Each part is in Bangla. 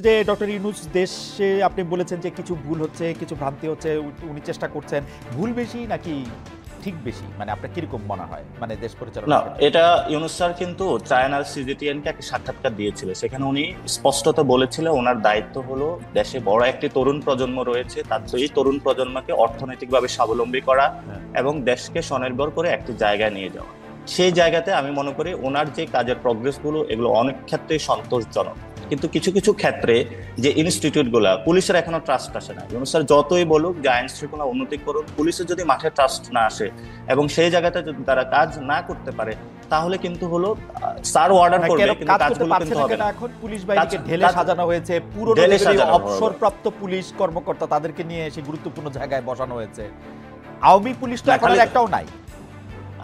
যে ডক্টর ইউনূস দেশে আপনি বলেছেন যে কিছু ভুল হচ্ছে, কিছু ভ্রান্তি হচ্ছে, উনি চেষ্টা করছেন, ভুল বেশি নাকি ঠিক বেশি, মানে আপনার কিরকম মনে হয় মানে দেশ পরিচালনা? না, এটা ইউনূস স্যার কিন্তু চায়নার সিজিটিএনকে একটা সাক্ষাৎকার দিয়েছিল, সেখানে উনি স্পষ্টত বলেছিল ওনার দায়িত্ব হলো দেশে বড় একটি তরুণ প্রজন্ম রয়েছে, তার এই তরুণ প্রজন্মকে অর্থনৈতিকভাবে স্বাবলম্বী করা এবং দেশকে স্বনির্ভর করে একটি জায়গায় নিয়ে যাওয়া। সেই জায়গাতে আমি মনে করি ওনার যে কাজের প্রগ্রেস গুলো এগুলো অনেক ক্ষেত্রে সন্তোষজনক, কিন্তু কিছু কিছু ক্ষেত্রে যে ইনস্টিটিউট গুলা, পুলিশের এখনো ট্রাস্ট আসে না। ইউনূস স্যার যতই বলুক যে আইন শৃঙ্খলা উন্নতি করুন, পুলিশের যদি মাঠে ট্রাস্ট না আসে এবং সেই জায়গাতে যদি তারা কাজ না করতে পারে, তাহলে কিন্তু হলো স্যার অর্ডার করবে কিন্তু কাজগুলো কিন্তু হবে না। এখন পুলিশ বাহিনীকে ঢেলে সাজানো হয়েছে, পুরনো অবসরপ্রাপ্ত পুলিশ কর্মকর্তা তাদেরকে নিয়ে এসে গুরুত্বপূর্ণ জায়গায় বসানো হয়েছে। আওয়ামী পুলিশ তো এখন একটাও নাই।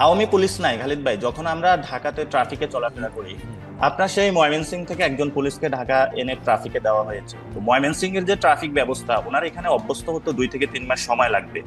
আওয়ামী পুলিশ নাই খালিদ ভাই। যখন আমরা ঢাকাতে ট্রাফিকে চলাফেরা করি, আপনার সেই ময়মনসিংহ থেকে একজন পুলিশকে ঢাকা এনে ট্রাফিকে দেওয়া হয়েছে। তো ময়মনসিংহ এর যে ট্রাফিক ব্যবস্থা, ওনার এখানে অভ্যস্ত হতে 2 থেকে 3 মাস সময় লাগবে।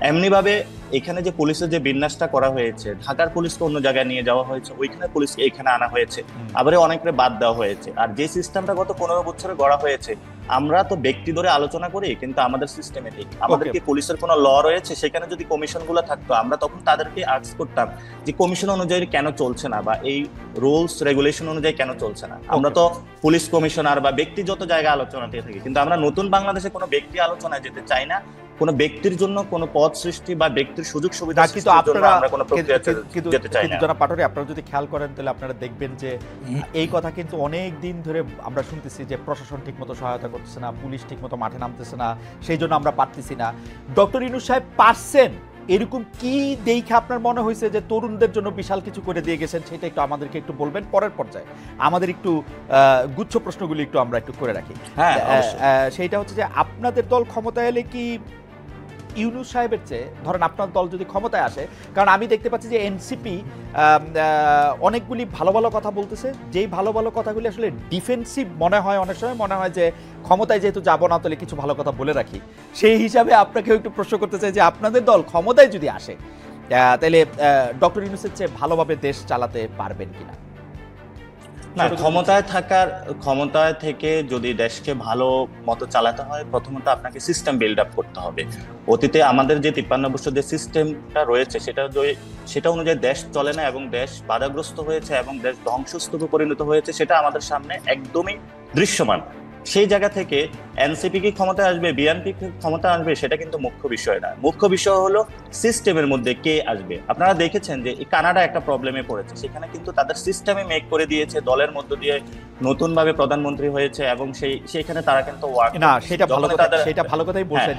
এমনি ভাবে এখানে যে পুলিশের যে বিন্যাসটা করা হয়েছে, ঢাকার পুলিশকে অন্য জায়গায় নিয়ে যাওয়া হয়েছে, ওইখানে পুলিশকে এখানে আনা হয়েছে, আবার অনেকরে বাদ দেওয়া হয়েছে। আর যে সিস্টেমটা গত 15 বছরে গড়া হয়েছে, আমরা তো ব্যক্তি ধরে আলোচনা করি, কিন্তু আমাদের সিস্টেমেটিক, আমাদের কি পুলিশের কোনো ল রয়েছে? সেখানে যদি কমিশন গুলো থাকতো, আমরা তখন তাদেরকে আস্ক করতাম যে কমিশন অনুযায়ী কেন চলছে না, বা এই রুলস রেগুলেশন অনুযায়ী কেন চলছে না। আমরা তো পুলিশ কমিশনার বা ব্যক্তিগত জায়গায় আলোচনা দিয়ে থাকি, কিন্তু আমরা নতুন বাংলাদেশে কোনো ব্যক্তি আলোচনায় যেতে চাই না। কোন ব্যক্তির জন্য কোন পদ সৃষ্টি বা ব্যক্তির সুযোগ সুবিধা সৃষ্টির জন্য আমরা কোনো প্রক্রিয়াতে যেতে চাই না। জনাব পাটোয়ারী, আপনারা যদি খেয়াল করেন তাহলে আপনারা দেখবেন যে এই কথা কিন্তু অনেক দিন ধরে আমরা শুনতেছি যে প্রশাসন ঠিকমতো সহায়তা করতেছে না, পুলিশ ঠিকমতো মাঠে নামতেছে না, সেই জন্য আমরা পারতেছি না। ডক্টর ইউনূস সাহেব পারছেন, এরকম কি দেখে আপনার মনে হয়েছে যে তরুণদের জন্য বিশাল কিছু করে দিয়ে গেছেন? সেটা একটু আমাদেরকে একটু বলবেন পরের পর্যায়ে। আমাদের একটু গুচ্ছ প্রশ্নগুলি একটু আমরা একটু করে রাখি। সেইটা হচ্ছে যে আপনাদের দল ক্ষমতায় এলে কি ইউনূস সাহেবের চেয়ে, ধরেন আপনার দল যদি ক্ষমতায় আসে, কারণ আমি দেখতে পাচ্ছি যে এনসিপি অনেকগুলি ভালো ভালো কথা বলতেছে, যেই ভালো ভালো কথাগুলি আসলে ডিফেন্সিভ মনে হয়, অনেক সময় মনে হয় যে ক্ষমতায় যেহেতু যাবো না তাহলে কিছু ভালো কথা বলে রাখি। সেই হিসাবে আপনাকেও একটু প্রশ্ন করতে চাই যে আপনাদের দল ক্ষমতায় যদি আসে তাহলে ডক্টর ইউনূসের চেয়ে ভালোভাবে দেশ চালাতে পারবেন কিনা? না, ক্ষমতায় থেকে যদি দেশকে ভালো মতো চালাতে হয়, প্রথমত আপনাকে সিস্টেম বিল্ড আপ করতে হবে। অতীতে আমাদের যে 53 বছর যে সিস্টেমটা রয়েছে, সেটা অনুযায়ী দেশ চলে না এবং দেশ বাধাগ্রস্ত হয়েছে এবং দেশ ধ্বংসস্তূপে পরিণত হয়েছে, সেটা আমাদের সামনে একদমই দৃশ্যমান। সেই জায়গা থেকে এনসিপি কি ক্ষমতায় আসবে, বিএনপি কি ক্ষমতা আসবে, সেটা কিন্তু মুখ্য বিষয় না। মুখ্য বিষয় হলো সিস্টেমের মধ্যে কে আসবে। আপনারা দেখেছেন যে কানাডা একটা প্রবলেমে পড়েছে, সেখানে কিন্তু তাদের সিস্টেমে মেক করে দিয়েছে, দলের মধ্য দিয়ে নতুন ভাবে প্রধানমন্ত্রী হয়েছে এবং সেইখানে তারা কিন্তু সেটা ভালো কথাই বলছেন।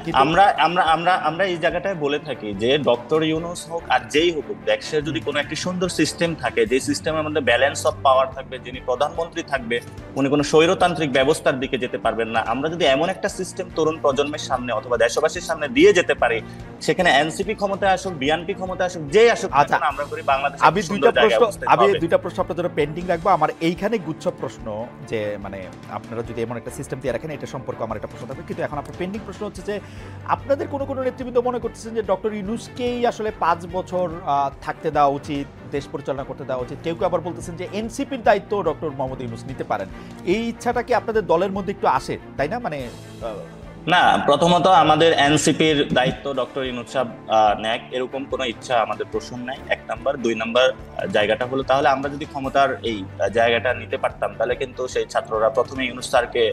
আমরা এই জায়গাটায় বলে থাকি যে ডক্টর ইউনূস হোক আর যেই হোক, দেশে যদি কোনো একটি সুন্দর সিস্টেম থাকে, যে সিস্টেমের মধ্যে ব্যালেন্স অফ পাওয়ার থাকবে, যিনি প্রধানমন্ত্রী থাকবে উনি কোনো স্বৈরতান্ত্রিক ব্যবস্থার দিকে যেতে পারবেন না। আমরা যদি এমন একটা সিস্টেম তরুণ প্রজন্মের সামনে অথবা দেশবাসীর সামনে দিয়ে যেতে পারি, সেখানে এনসিপি ক্ষমতায় আসুক, বিএনপি ক্ষমতায় আসুক, যেই আসুক, আমরা করি বাংলাদেশ। আমি দুইটা প্রশ্ন আপনাদের জন্য পেন্ডিং রাখবো। আমার এইখানে গুচ্ছ প্রশ্ন যে মানে আপনারা যদি এমন একটা সিস্টেম দিয়ে রাখেন, এটা সম্পর্কে আমার একটা প্রশ্ন থাকবে, কিন্তু এখন আপনার পেন্ডিং প্রশ্ন হচ্ছে যে আপনাদের কোনো নেতৃবৃন্দ মনে করতেছেন যে ডক্টর ইউনূসকেই আসলে 5 বছর থাকতে দেওয়া উচিত, দেশ পরিচালনা করতে দেওয়া উচিত। কেউ আবার বলতেছেন যে এনসিপির দায়িত্ব ডক্টর মোহাম্মদ ইউনূস নিতে পারেন। এই ইচ্ছাটা কি আপনাদের দলের মধ্যে একটু আসে, তাই না? মানে না, প্রথমত আমাদের এনসিপির দায়িত্ব ডক্টর ইউনূস সাহেব নেক, এরকম কোনো ইচ্ছা আমাদের প্রশ্ন নাই, 1 নাম্বার। 2 নাম্বার জায়গাটা হলো, তাহলে আমরা যদি ক্ষমতার এই জায়গাটা নিতে পারতাম, তাহলে কিন্তু সেই ছাত্ররা প্রথমে ইউনূস স্যারকে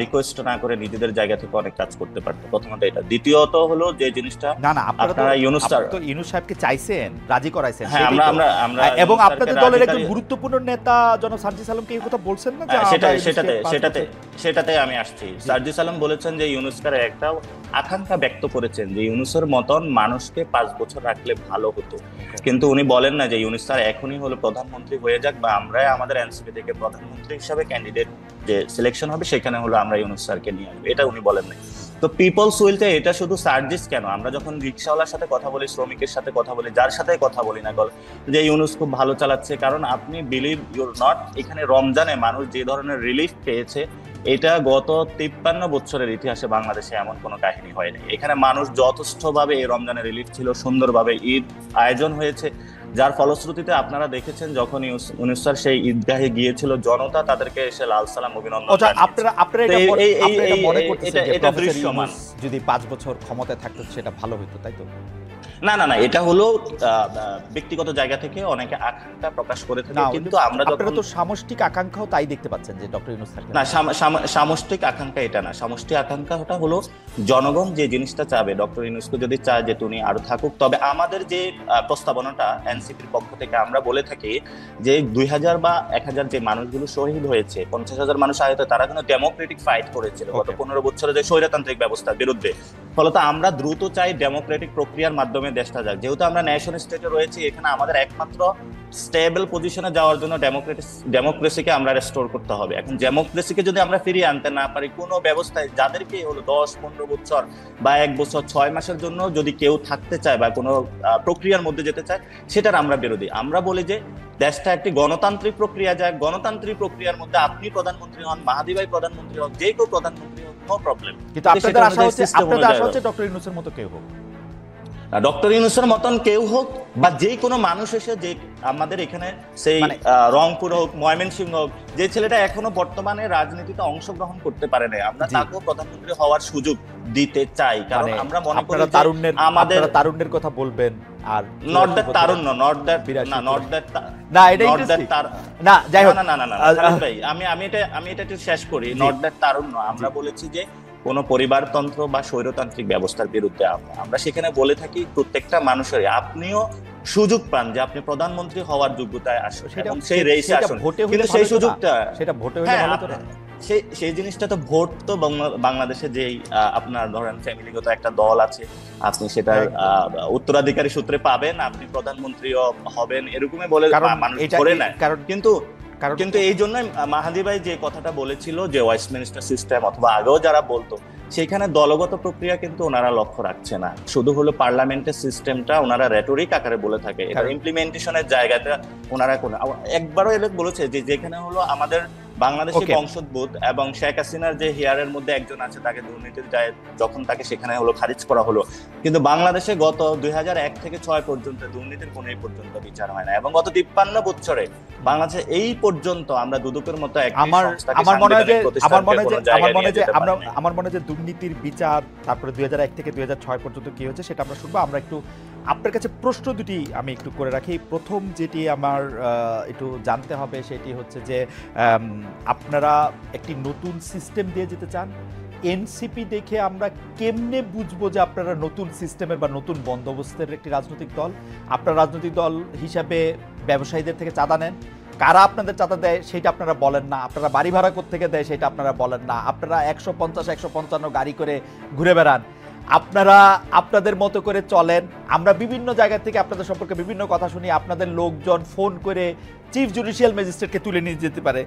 রিকোয়েস্ট না করে নিজেদের জায়গা থেকে অনেক কাজ করতে পারতো। প্রথমত এটা। দ্বিতীয়ত হলো যে জিনিসটা, না আপনারা ইউনূস সাহেবকে চাইছেন, রাজি করাইছেন, আমরা এবং আপনাদের দলের একজন গুরুত্বপূর্ণ নেতা জনাব সার্জিস আলমকে এই কথা বলছেন না? সেটাতে আমি আসছি। সার্জিস আলম বলেছেন যে ইউনূস স্যার একটা আকাঙ্ক্ষা ব্যক্ত করেছেন যে ইউনূসের মতন মানুষকে 5 বছর রাখলে ভালো হতো, কিন্তু উনি বলেন না যে ইউনূস স্যার এখনই হলো প্রধানমন্ত্রী হয়ে যাক, বা আমরা আমাদের এনসিপি থেকে প্রধানমন্ত্রী হিসাবে ক্যান্ডিডেট যে সিলেকশন হবে সেখানে হলো আমরা ইউনূস স্যারকে নিয়ে আসবো, এটা উনি বলেন নাই। তো পিপলস উইলতে এটা শুধু সার্জিস কেন, আমরা যখন রিক্সাওয়ালার সাথে কথা বলি, শ্রমিকের সাথে কথা বলি, যার সাথে কথা বলি না যে ইউনূস খুব ভালো চালাচ্ছে, কারণ আপনি বিলিভ ইউর নট, এখানে রমজানে মানুষ যে ধরনের রিলিফ পেয়েছে, এটা গত 53 বছরের ইতিহাসে বাংলাদেশে এমন কোনো কাহিনী হয়নি। এখানে মানুষ যথেষ্টভাবে এই রমজানের রিলিফ ছিল, সুন্দরভাবে ঈদ আয়োজন হয়েছে। যার ফলশ্রুতিতে আপনারা দেখেছেন যখন ইউনূস স্যার সেই ঈদগাহে গিয়েছিল, জনতা তাদেরকে এসে লাল সালাম অভিনন্দন জানিয়েছে। আপনারা এটা মনে করতেছেন যে এটা প্রফেসর দৃশ্যমান। ইউনূস যদি 5 বছর ক্ষমতায় থাকতো সেটা ভালো হতো, তাই তো? না, এটা হলো ব্যক্তিগত জায়গা থেকে অনেকে আকাঙ্ক্ষা প্রকাশ করে থাকে, কিন্তু আমরা যখন আপনারা তো সামষ্টিক আকাঙ্ক্ষাও তাই দেখতে পাচ্ছেন যে ডক্টর ইউনূস থাকবেন। না, সামষ্টিক আকাঙ্ক্ষা এটা না। সামষ্টিক আকাঙ্ক্ষাটা হলো জনগণ যে জিনিসটা চাবে, ডক্টর ইউনূসকে যদি চায় যে তিনি আরো থাকুক, তবে আমাদের যে প্রস্তাবনাটা এনসিপির পক্ষ থেকে আমরা বলে থাকি যে 2000 বা 1000 যে মানুষগুলো শহীদ হয়েছে, 50,000 মানুষ আহত, তারা কিন্তু ডেমোক্রেটিক ফাইট করেছিল গত 15 বছরে যে স্বৈরতান্ত্রিক ব্যবস্থার বিরুদ্ধে। ফলত আমরা দ্রুত চাই ডেমোক্রেটিক প্রক্রিয়ার মাধ্যমে দেশটা যাক। যেহেতু আমরা ন্যাশন স্টেটে রয়েছি, এখানে আমাদের একমাত্র স্টেবল পজিশনে যাওয়ার জন্য ডেমোক্রেসিকে আমরা রেস্টোর করতে হবে। এখন ডেমোক্রেসিকে যদি আমরা ফিরিয়ে আনতে না পারি, কোনো ব্যবস্থায় যাদেরকে হলো 10-15 বছর বা 1 বছর 6 মাসের জন্য যদি কেউ থাকতে চায় বা কোনো প্রক্রিয়ার মধ্যে যেতে চায়, সেটার আমরা বিরোধী। আমরা বলি যে দেশটা একটি গণতান্ত্রিক প্রক্রিয়া যায়, গণতান্ত্রিক প্রক্রিয়ার মধ্যে আপনি প্রধানমন্ত্রী হন, মাহাদি ভাই প্রধানমন্ত্রী হন, যে কেউ প্রধানমন্ত্রী হন, নো প্রবলেম। কিন্তু আপনাদের আশা হচ্ছে ডক্টর ইউনূসের মতো কেউ হোক, ডক্টর ইউনূসের মতন কেউ হোক, বা যে কোনো মানুষ এসে, যে আমাদের এখানে সেই রংপুর হোক, ময়মনসিংহ হোক, যে ছেলেটা এখনো বর্তমানে রাজনীতিতে অংশগ্রহণ করতে পারে না, আমরা তাকেও প্রধানমন্ত্রী হওয়ার সুযোগ দিতে চাই। কারণ আমরা মনে করি আমাদের তারুণ্যের কথা বলবেন, are not that Tarunya, not that না, এটা না, যাই হোক না ভাই, আমি এটা একটু শেষ করি। নট দ্যাট তারুণ্য, আমরা বলেছি যে কোন পরিবারতন্ত্র বা স্বৈরতান্ত্রিক ব্যবস্থার বিরুদ্ধে আমরা সেখানে বলে থাকি প্রত্যেকটা মানুষের আপনিও সুযোগ পান যে আপনি প্রধানমন্ত্রী হওয়ার যোগ্যতায় আসুন, সেই রেসে আসুন, কিন্তু সেই সুযোগটা সেটা ভোটে হলে ভালো তো না। সেই জিনিসটা তো ভোট তো বাংলাদেশে যেই আপনার ধরেন ফ্যামিলিগত একটা দল আছে, আপনি সেটা উত্তরাধিকারী সূত্রে পাবেন, আপনি প্রধানমন্ত্রীও হবেন, এরকমই বলে মানুষ ধরে নেয়। কিন্তু এই জন্যই মাহাদি ভাই যে কথাটা বলেছিল যে ওয়েস্টমিনিস্টার সিস্টেম, অথবা আগেও যারা বলতো, সেখানে দলগত প্রক্রিয়া কিন্তু ওনারা লক্ষ্য রাখছে না, শুধু হলো পার্লামেন্টের সিস্টেমটা ওনারা রেটরিক আকারে বলে থাকে, এটা ইমপ্লিমেন্টেশনের জায়গাতে ওনারা একবারও এলে বলেছে যে যেখানে হলো আমাদের বাংলাদেশি বংশোদ্ভূত এবং শেখ হাসিনার যে হিয়ারের মধ্যে একজন আছে, তাকে দুর্নীতির দায়ে যখন তাকে সেখানে হলো খারিজ করা হলো, কিন্তু বাংলাদেশে গত 2001 থেকে 6 পর্যন্ত দুর্নীতির কোনো বিচার হয় না, এবং গত 53 বছরে বাংলাদেশে এই পর্যন্ত আমরা দুদকের মতো আমার মনে হয় যে দুর্নীতির বিচার তারপরে 2001 থেকে 2006 পর্যন্ত কি হয়েছে সেটা আমরা শুনবো। আমরা একটু আপনার কাছে প্রশ্ন দুটি আমি একটু করে রাখি। প্রথম যেটি আমার একটু জানতে হবে সেটি হচ্ছে যে আপনারা একটি নতুন সিস্টেম দিয়ে যেতে চান। এনসিপি দেখে আমরা কেমনে বুঝবো যে আপনারা নতুন সিস্টেমের বা নতুন বন্দোবস্তের একটি রাজনৈতিক দল? আপনারা রাজনৈতিক দল হিসাবে ব্যবসায়ীদের থেকে চাঁদা নেন, কারা আপনাদের চাঁদা দেয় সেটা আপনারা বলেন না, আপনারা বাড়ি ভাড়া কোত্থেকে দেয় সেটা আপনারা বলেন না, আপনারা 150-155 গাড়ি করে ঘুরে বেড়ান, আপনারা আপনাদের মতো করে চলেন। আমরা বিভিন্ন জায়গা থেকে আপনাদের সম্পর্কে বিভিন্ন কথা শুনি, আপনাদের লোকজন ফোন করে চিফ জুডিশিয়াল ম্যাজিস্ট্রেটকে তুলে নিয়ে যেতে পারে।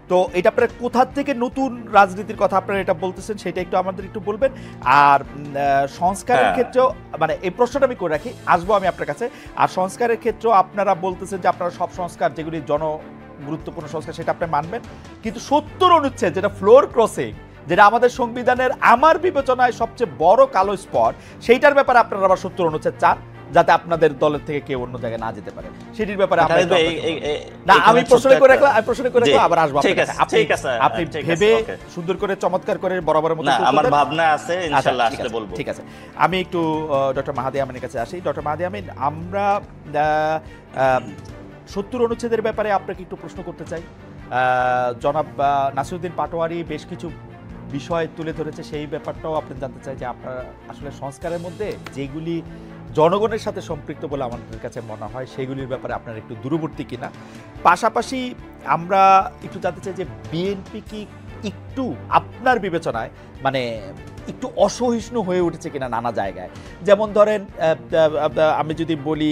তো এটা আপনারা কোথা থেকে নতুন রাজনীতির কথা আপনারা এটা বলতেছেন সেটা একটু আমাদের একটু বলবেন। আর সংস্কারের ক্ষেত্রেও মানে এই প্রশ্নটা আমি করে রাখি, আসবো আমি আপনার কাছে। আর সংস্কারের ক্ষেত্রেও আপনারা বলতেছেন যে আপনারা সব সংস্কার যেগুলি গুরুত্বপূর্ণ সংস্কার সেটা আপনি মানবেন, কিন্তু 70 অনুচ্ছেদ যেটা ফ্লোর ক্রসিং, যেটা আমাদের সংবিধানের আমার বিবেচনায় সবচেয়ে বড় কালো স্পট, সেইটার ব্যাপারে আপনারা আবার 70 অনুচ্ছেদ চান যাতে আপনাদের দলের থেকে কেউ অন্য জায়গায় না যেতে পারে। সেটির ব্যাপারে আমি প্রশ্ন করে রাখলাম, আবার আসবো। আপনি ভেবে সুন্দর করে চমৎকার করে বরাবরের মতো আমার ভাবনা আছে, ইনশাআল্লাহ আসলে বলবো। ঠিক আছে, আমি একটু ডক্টর মাহাদি আমিনের কাছে আসি। ডক্টর মাহাদি আমিন, আমরা 70 অনুচ্ছেদের ব্যাপারে আপনাকে একটু প্রশ্ন করতে চাই। জনাব নাসিরউদ্দিন পাটোয়ারি বেশ কিছু বিষয় তুলে ধরেছে, সেই ব্যাপারটাও আপনি জানতে চাই যে আপনার আসলে সংস্কারের মধ্যে যেগুলি জনগণের সাথে সম্পৃক্ত বলে আমাদের কাছে মনে হয় সেগুলির ব্যাপারে আপনার একটু দূরবর্তী কিনা। পাশাপাশি আমরা একটু জানতে চাই যে বিএনপি কি একটু আপনার বিবেচনায় মানে একটু অসহিষ্ণু হয়ে উঠেছে কিনা নানা জায়গায়। যেমন ধরেন আমি যদি বলি